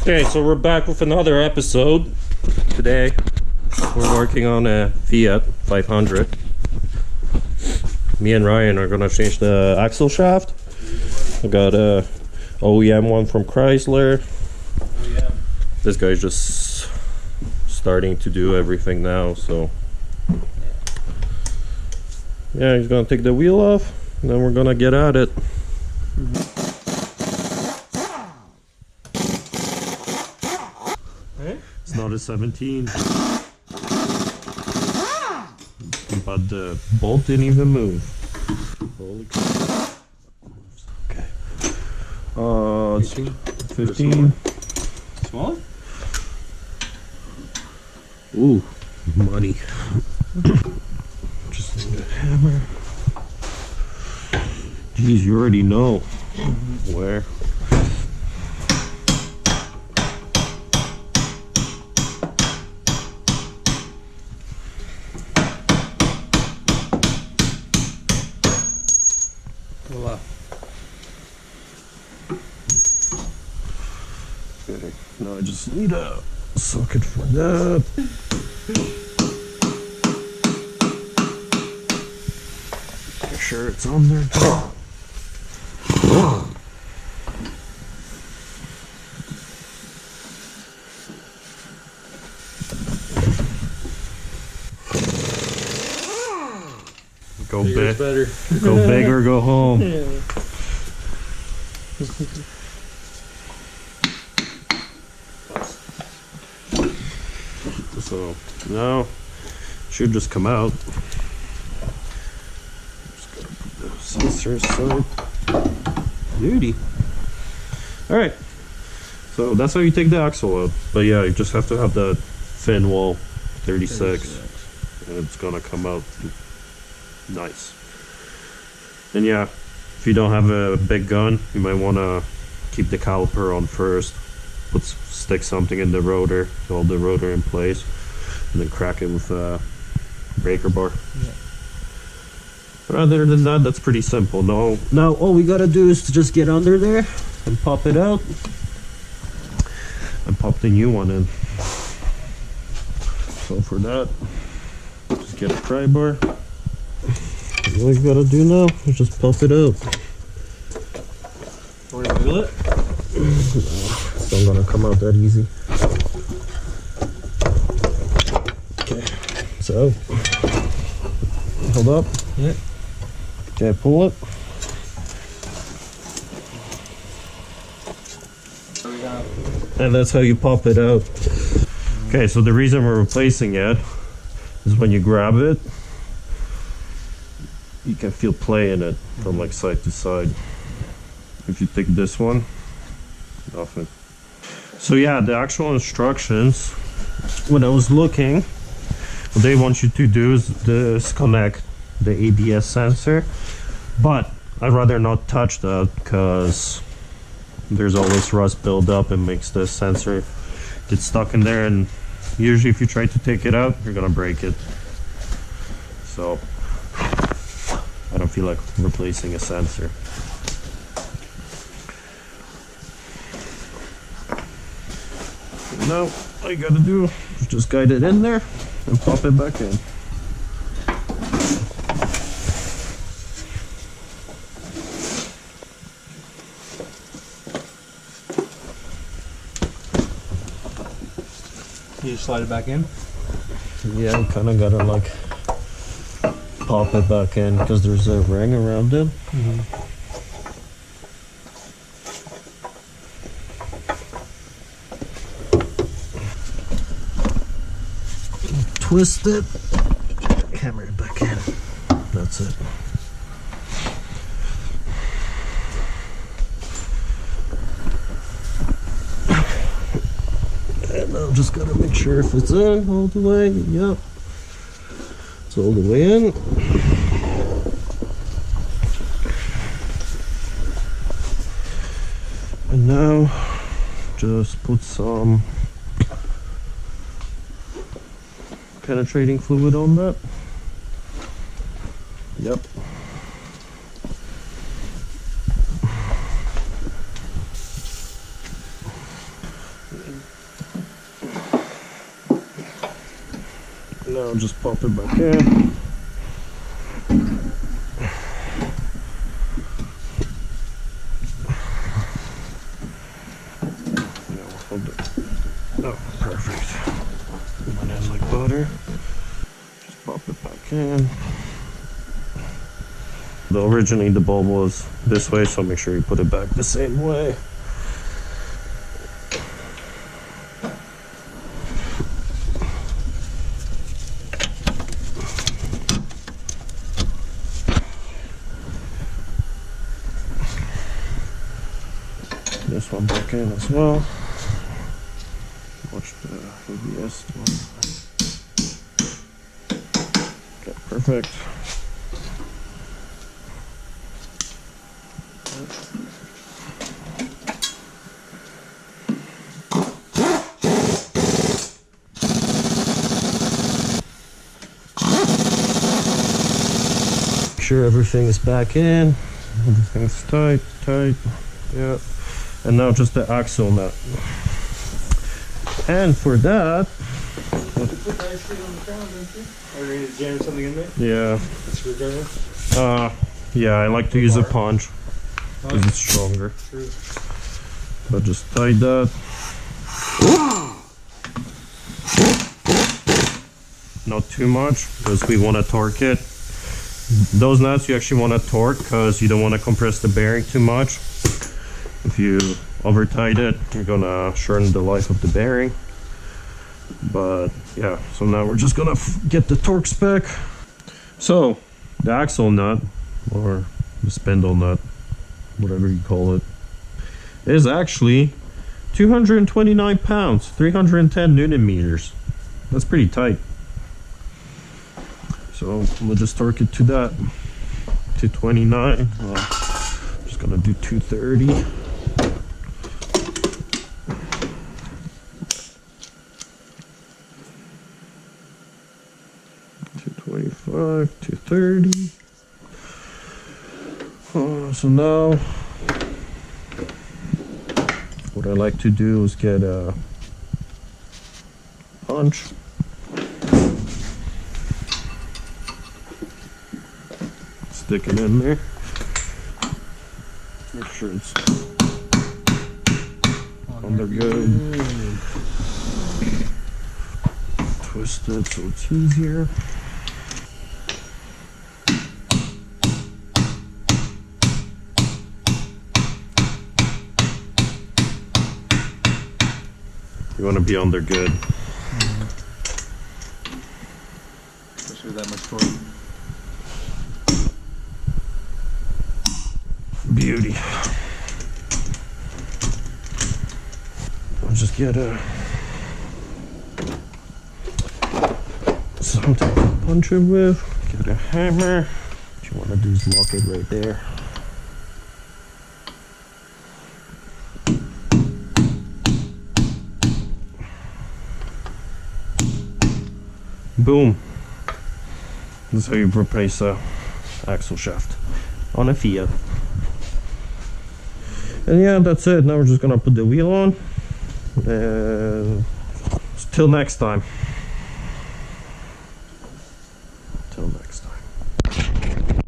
Okay, so we're back with another episode. Today, we're working on a Fiat 500. Me and Ryan are gonna change the axle shaft. I got a OEM one from Chrysler. This guy's just starting to do everything now, so yeah, he's gonna take the wheel off, and then we're gonna get at it. It's not a 17. But the bolt didn't even move. Holy crap. Okay. It's 15. Small? Ooh, money. Just need a hammer. Geez, you already know where. Voila. Okay, now I just need a socket for that. Make sure it's on there too. Go big. Better. Go big or go home. So now should just come out. Just gotta put the sensor aside. Beauty. Alright. So that's how you take the axle out. But yeah, you just have to have the fin wall 36. And it's gonna come out nice. And yeah, if you don't have a big gun, you might wanna keep the caliper on first. Stick something in the rotor to hold the rotor in place, and then crack it with a breaker bar. Yeah. But other than that, that's pretty simple. Now all we gotta do is to just get under there and pop it out and pop the new one in. So for that, just get a pry bar. All we gotta do now is just pop it out. Want to wiggle it? It's not gonna come out that easy. Okay, so hold up. Yeah. Okay, pull it. And that's how you pop it out. Okay, so the reason we're replacing it is when you grab it, you can feel play in it from like side to side. If you take this one, nothing. So yeah, the actual instructions, when I was looking, what they want you to do is disconnect the ABS sensor, but I'd rather not touch that because there's always rust buildup and makes the sensor get stuck in there, and usually if you try to take it out, you're gonna break it. So I don't feel like replacing a sensor. Now all you gotta do is just guide it in there and pop it back in. You just slide it back in? Yeah, you kinda gotta like pop it back in because there's a ring around it. Twist it, hammer it back in. That's it. And I'm just gotta make sure if it's in all the way. Yep, it's all the way in. And now just put some penetrating fluid on that. Yep. now just pop it back in. Oh, perfect. Went in like butter. Just pop it back in. Originally the bulb was this way, so make sure you put it back the same way. This one back in as well. Watch the ABS one. Okay, perfect. Make sure everything is back in. Everything's tight. Yeah. And now just the axle nut. And for that, You put that shit on the ground, don't you? Or you need to jam something in there? yeah, A screwdriver? yeah, I like to use a punch Oh, because it's stronger. true. But just tie that. Not too much because we want to torque it. Those nuts you actually want to torque because you don't want to compress the bearing too much. If you over tight it, you're gonna shorten the life of the bearing. But yeah, so now we're just gonna get the torque spec. So the axle nut, or the spindle nut, whatever you call it, is actually 229 pounds, 310 Newton meters. That's pretty tight. So we'll just torque it to that, 229. Just gonna do 230. 225, 230. So now, what I like to do is get a punch. Stick it in there. Make sure it's on there good. Twist it so it's easier. You want to be on there good. Especially with that much torque. Beauty. I'll just get something to punch it with. Get a hammer. What you want to do is lock it right there. Boom. That's how you replace a axle shaft on a Fiat. And yeah, that's it. Now we're just gonna put the wheel on. And till next time. Till next time.